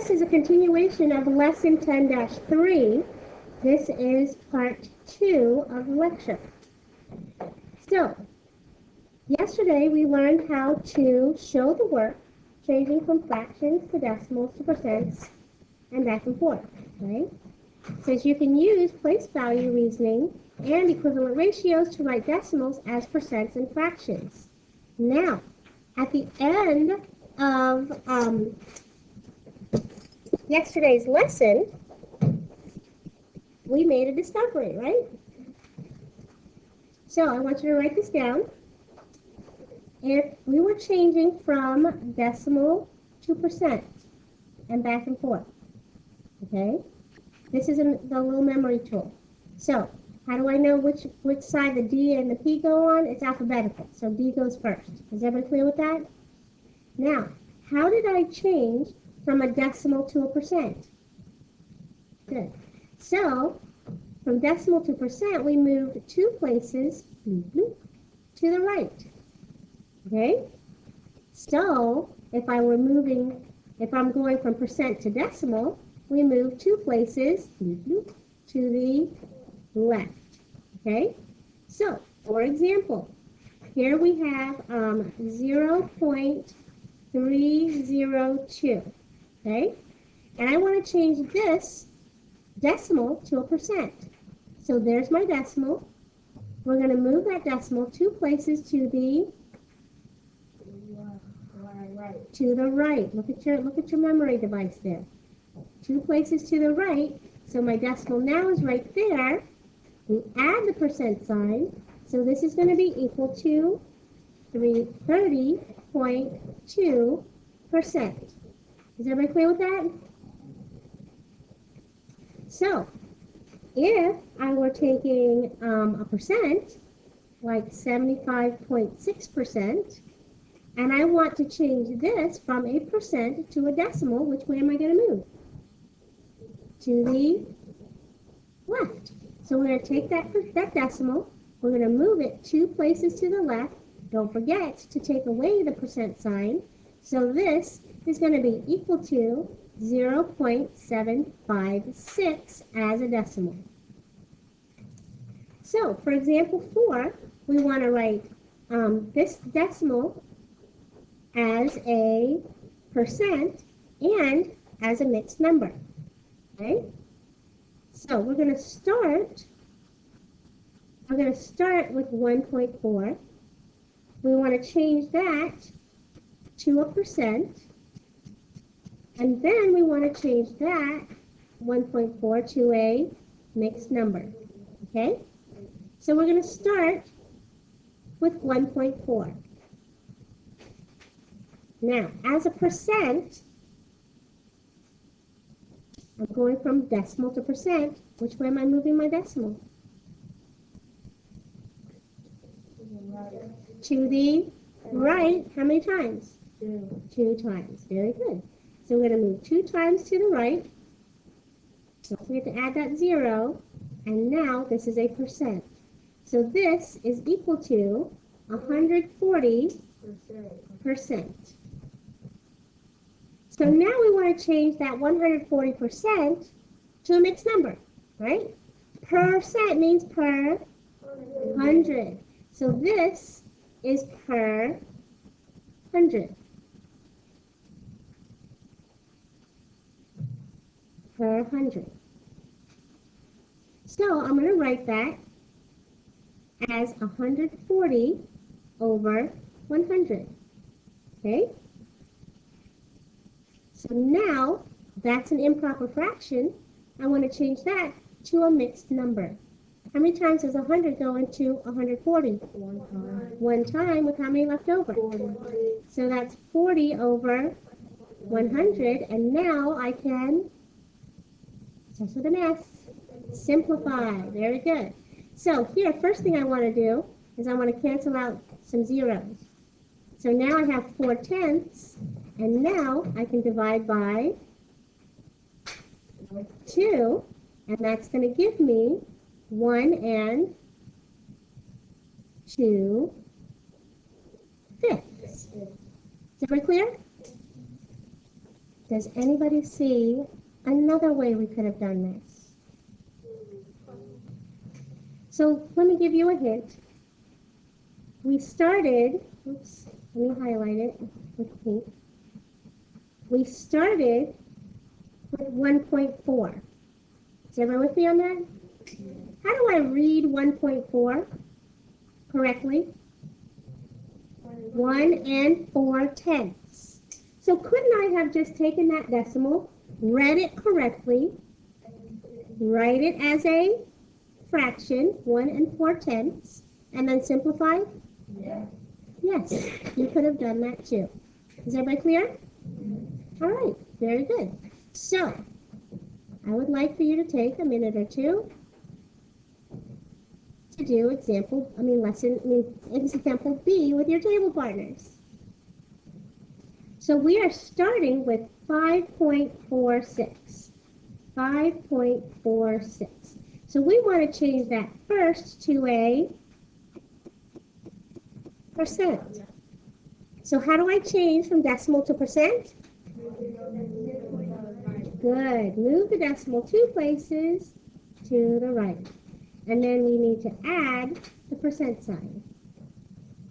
this is a continuation of Lesson 10-3. This is part 2 of the lecture. So, yesterday we learned how to show the work, changing from fractions to decimals to percents, and back and forth, right? Says you can use place value reasoning and equivalent ratios to write decimals as percents and fractions. Now, at the end of yesterday's lesson, we made a discovery, right? So I want you to write this down. If we were changing from decimal to percent and back and forth, okay? This is the little memory tool. So how do I know which side the D and the P go on? It's alphabetical, so D goes first. Is everybody clear with that? Now, how did I change from a decimal to a percent? Good. So, from decimal to percent, we moved 2 places to the right. Okay? So, if I'm going from percent to decimal, we move 2 places to the left. Okay? So, for example, here we have 0.302. Okay? And I want to change this decimal to a percent. So there's my decimal. We're going to move that decimal 2 places to the right. Look at your memory device there. 2 places to the right. So my decimal now is right there. We add the percent sign. So this is going to be equal to 30.2%. Is everybody clear with that? So, if I were taking a percent, like 75.6%, and I want to change this from a percent to a decimal, which way am I going to move? To the left. So we're going to take that decimal, we're going to move it 2 places to the left. Don't forget to take away the percent sign. So this is going to be equal to 0.756 as a decimal. So, for example 4, we want to write this decimal as a percent and as a mixed number. Okay? So, we're going to start with 1.4. We want to change that to a percent. And then we want to change that 1.4 to a mixed number. Okay? So we're going to start with 1.4. Now, as a percent, I'm going from decimal to percent. Which way am I moving my decimal? To the right. How many times? 2 times. Very good. So we're going to move 2 times to the right. Don't forget to add that 0. And now this is a percent. So this is equal to 140%. So now we want to change that 140% to a mixed number, right? Percent means per 100. So this is per 100. Per 100. So I'm going to write that as 140 over 100. Okay? So now that's an improper fraction. I want to change that to a mixed number. How many times does 100 go into 140? 1 time. 1 time with how many left over? 40. So that's 40 over 100. And now I can, just with an S, simplify. Very good. So here, first thing I want to do is I want to cancel out some zeros. So now I have 4/10, and now I can divide by 2, and that's going to give me 1 and 2 fifths. Is everybody clear? Does anybody see another way we could have done this? So let me give you a hint. We started, oops, let me highlight it with pink. We started with 1.4. Is everyone with me on that? How do I read 1.4 correctly? 1 4/10. So couldn't I have just taken that decimal, read it correctly, write it as a fraction, 1 4/10, and then simplify? Yes, you could have done that too. Is everybody clear? All right, very good. So, I would like for you to take a minute or two to do example B with your table partners. So we are starting with 5.46. 5.46. So we want to change that first to a percent. So how do I change from decimal to percent? Good. Move the decimal 2 places to the right. And then we need to add the percent sign.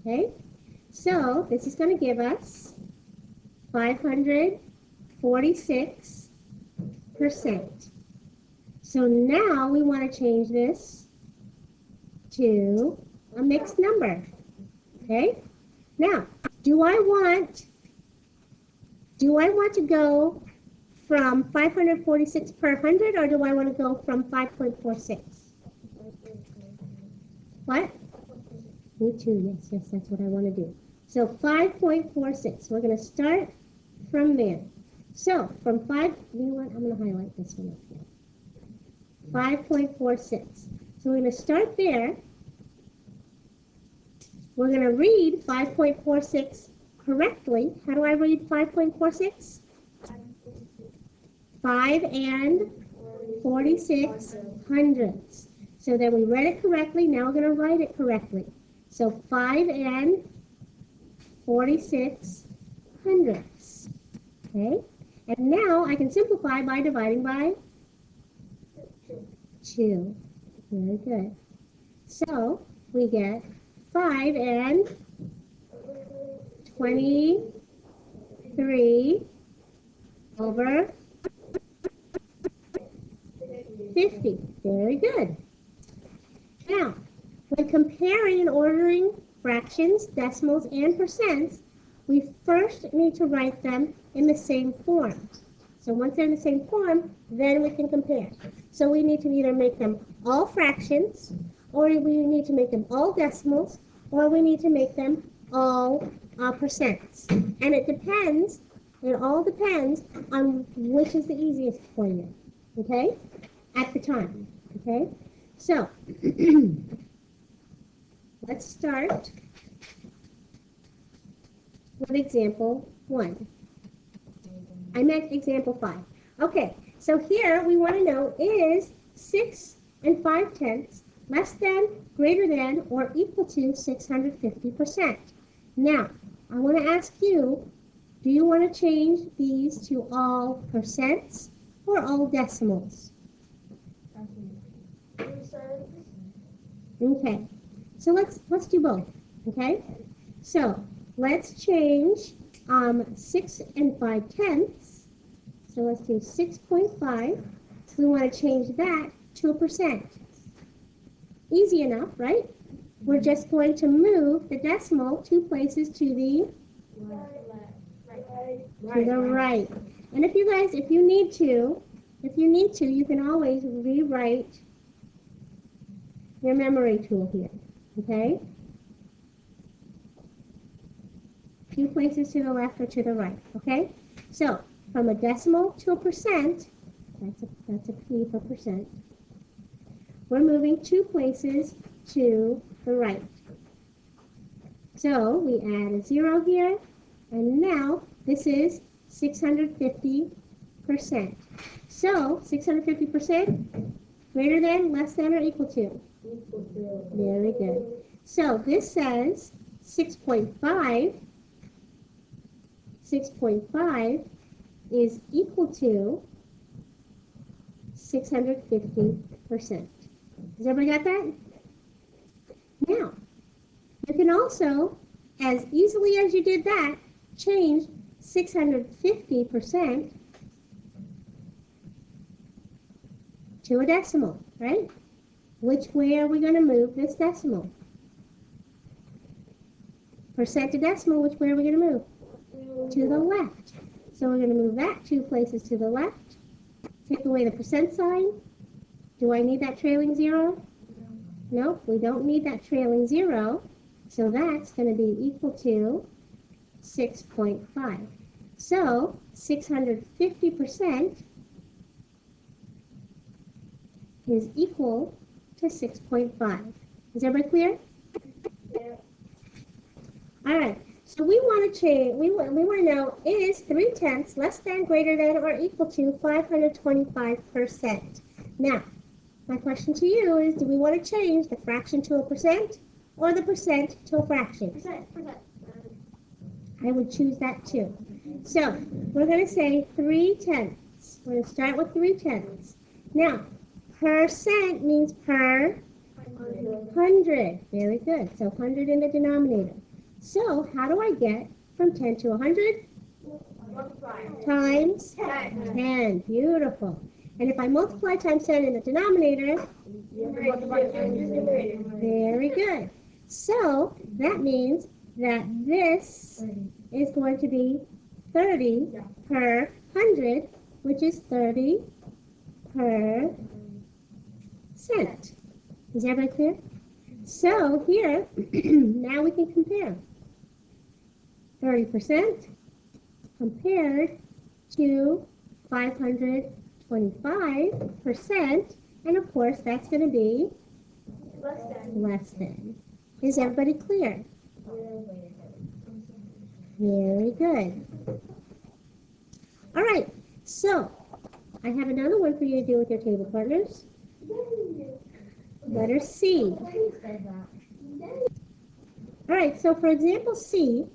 Okay? So this is going to give us 546%. So now we want to change this to a mixed number. Okay? Now, do I want to go from 546 per 100, or do I want to go from 5.46? What? Me too, yes, that's what I want to do. So 5.46, we're going to start from there. So from 5, you know what, I'm going to highlight this one up here. 5.46. So we're going to start there. We're going to read 5.46 correctly. How do I read 5.46? 5 46 hundredths. So then we read it correctly. Now we're going to write it correctly. So 5 46 hundredths. Okay? And now I can simplify by dividing by 2. Very good. So we get 5 23 over 50. Very good. Now, when comparing and ordering fractions, decimals, and percents, we first need to write them in the same form. So once they're in the same form, then we can compare. So we need to either make them all fractions, or we need to make them all decimals, or we need to make them all percents. And it all depends on which is the easiest for you, okay, at the time, okay? So, let's start with example 1. I meant example 5. Okay, so here we want to know, is 6 5/10 less than, greater than, or equal to 650%? Now, I want to ask you, do you want to change these to all percents or all decimals? Okay, so let's do both, okay? So let's change 6 5/10. So let's do 6.5. We want to change that to a percent. Easy enough, right? We're just going to move the decimal 2 places to the right. And if you need to, you can always rewrite your memory tool here, okay? 2 places to the left or to the right, okay? So, from a decimal to a percent, that's a P for percent, we're moving 2 places to the right. So, we add a 0 here, and now this is 650%. So, 650%, greater than, less than, or equal to? Very good. So this says 6.5 is equal to 650%. Has everybody got that? Now, you can also, as easily as you did that, change 650% to a decimal, right? Which way are we going to move this decimal? Percent to decimal, which way are we going to move? To the left. So we're going to move that 2 places to the left. Take away the percent sign. Do I need that trailing 0? Nope, we don't need that trailing 0. So that's going to be equal to 6.5. So 650% is equal to 6.5. Is everybody clear? Yeah. All right. So we want to change. We want to know, is 3/10 less than, greater than, or equal to 525%? Now, my question to you is, do we want to change the fraction to a percent or the percent to a fraction? Percent. I would choose that too. So we're going to say 3/10. We're going to start with 3/10. Now, percent means per 100. Very good. So 100 in the denominator. So how do I get from 10 to 100? Times 10. Beautiful. And if I multiply times 10 in the denominator, very good. So that means that this is going to be 30 per 100, which is 30 per cent. Is everybody clear? So here, now we can compare. 30% compared to 525%, and of course that's going to be less than. Is everybody clear? Very good. All right, so I have another one for you to do with your table partners. Letter C. All right, so for example C,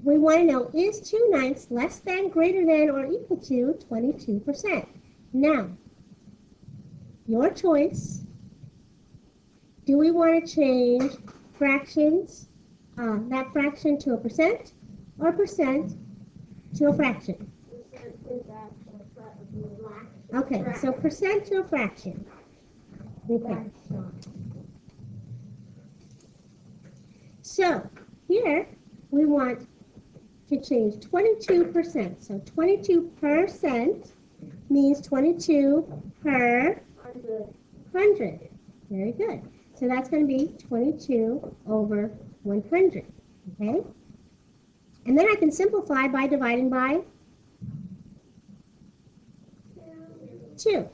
we want to know, is 2/9 less than, greater than, or equal to 22%? Now, your choice. Do we want to change fractions, that fraction to a percent, or percent to a fraction? Okay, so percent to a fraction. Okay. So here we want to change 22%. So 22% means 22 per 100. Very good. So that's going to be 22 over 100. Okay? And then I can simplify by dividing by 2.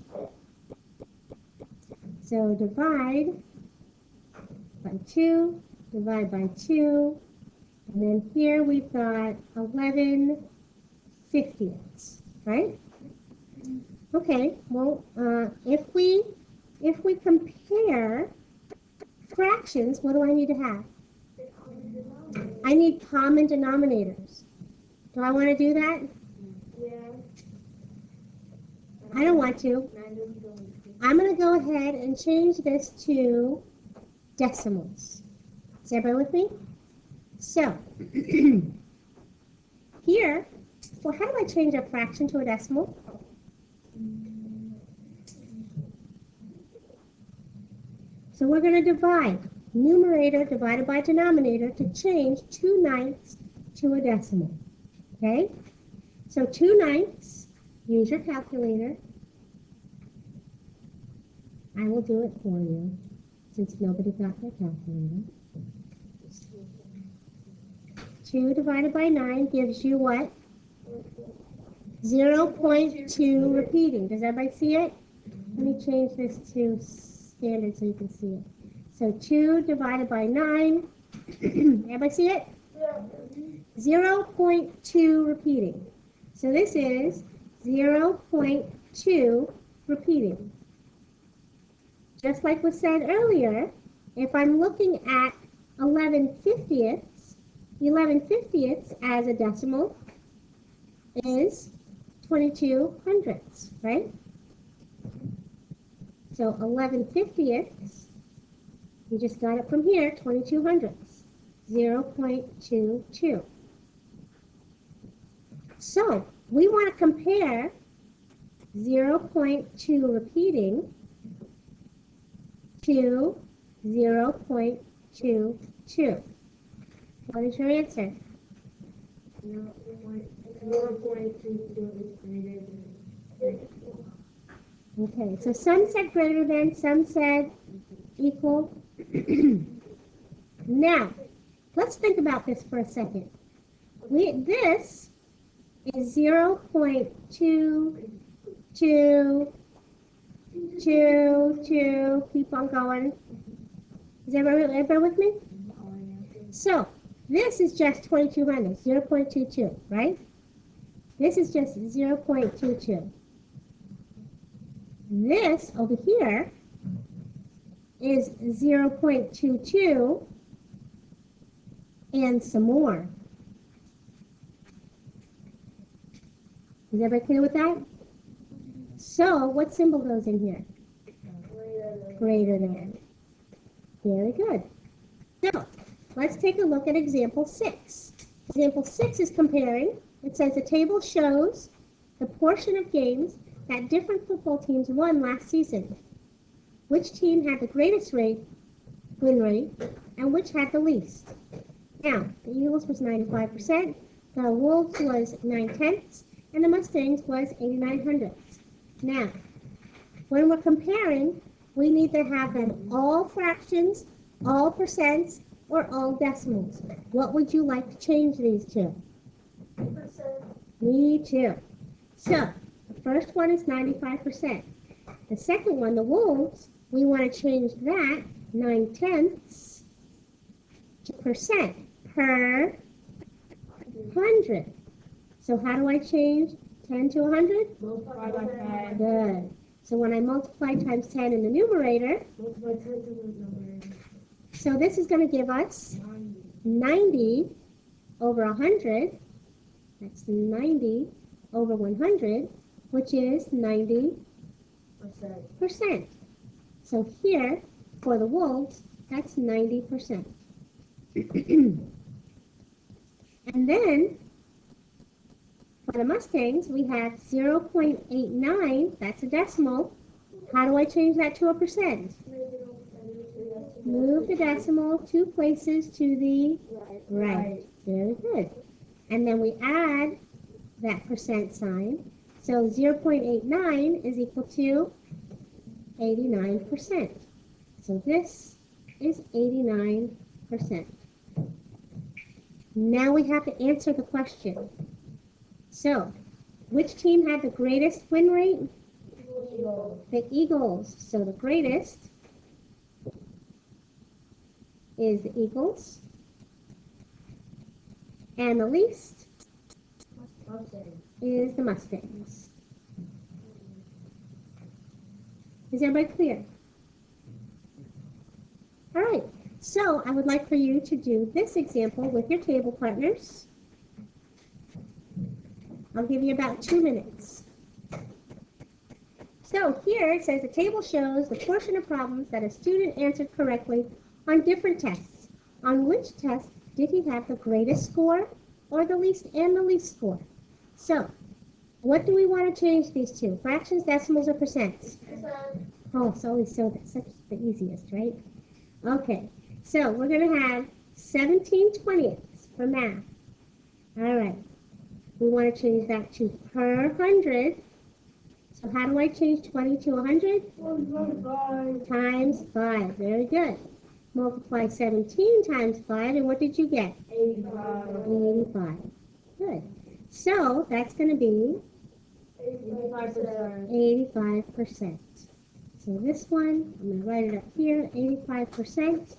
So divide by 2, divide by 2, and then here we've got 11/50ths, right? Okay, well, if we compare fractions, what do I need to have? I need common denominators. Do I want to do that? Yeah. I don't want to. I'm going to go ahead and change this to decimals. Is everybody with me? So, here, well, how do I change a fraction to a decimal? So we're going to divide numerator divided by denominator to change 2/9 to a decimal. Okay? So 2/9, use your calculator. I will do it for you, since nobody got their calculator. 2 divided by 9 gives you what? 0.2 repeating. Does everybody see it? Let me change this to standard so you can see it. So 2 divided by 9. Everybody see it? 0.2 repeating. So this is 0.2 repeating. Just like was said earlier, if I'm looking at 11/50ths, 11/50ths as a decimal is 22 hundredths, right? So 11 fiftieths, you just got it from here, 22 hundredths, 0.22. So we want to compare 0.2 repeating to 0.22. What is your answer? 0.22 is greater than. Okay, so some said greater than, some said equal. Now, let's think about this for a second. This is 0.222, keep on going. Is everybody with me? So, this is just 2200, 0.22, right? This is just 0.22. This over here is 0.22 and some more. Is everybody clear with that? So, what symbol goes in here? Greater than. Very good. So, let's take a look at example 6. Example 6 is comparing. It says the table shows the portion of games that different football teams won last season. Which team had the greatest win rate, and which had the least? Now, the Eagles was 95%, the Wolves was 9/10, and the Mustangs was 89 hundredths. Now, when we're comparing, we need to have them all fractions, all percents, or all decimals. What would you like to change these to? Me too. So, the first one is 95%. The second one, the Wolves, we want to change that 9/10 to percent per 100. So how do I change 10 to 100? Multiply by 5. Good. So when I multiply times 10 in the numerator, Multiply 10 to the number. so this is going to give us 90 over 100. That's 90 over 100, which is 90%. So here, for the Wolves, that's 90%. And then, for the Mustangs, we have 0.89, that's a decimal. How do I change that to a percent? Move the decimal 2 places to the right. Very good. And then we add that percent sign. So 0.89 is equal to 89%. So this is 89%. Now we have to answer the question. So, which team had the greatest win rate? The Eagles. So the greatest is the Eagles. And the least is the Mustangs. Is everybody clear? All right, so I would like for you to do this example with your table partners. I'll give you about 2 minutes. So here it says the table shows the portion of problems that a student answered correctly on different tests. On which test did he have the greatest score or the least and the least score? So, what do we want to change these to? Fractions, decimals, or percents? Oh, it's always such the easiest, right? Okay, so we're going to have 17/20 for math. All right, we want to change that to per 100. So how do I change 20 to 100? Times 5. Very good. Multiply 17 times 5, and what did you get? 85. Good. So that's going to be 85%. So this one, I'm going to write it up here, 85%.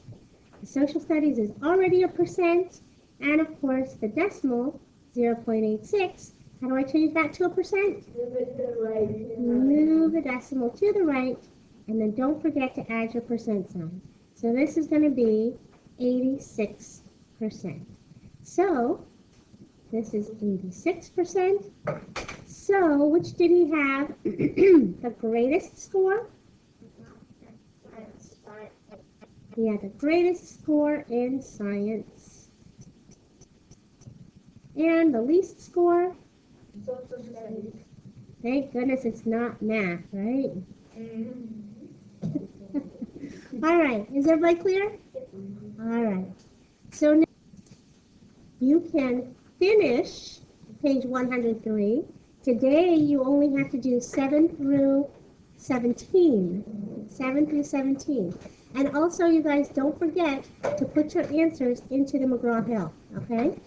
The social studies is already a percent. And of course, the decimal, 0.86. How do I change that to a percent? Move it to the right. Move the decimal to the right, and then don't forget to add your percent sign. So this is going to be 86%. So this is 86%. So, which did he have the greatest score? He had the greatest score in science. And the least score? Social studies. Thank goodness it's not math, right? Mm-hmm. All right, is everybody clear? All right. So now you can finish page 103. Today you only have to do 7 through 17. 7 through 17. And also, you guys, don't forget to put your answers into the McGraw-Hill, okay?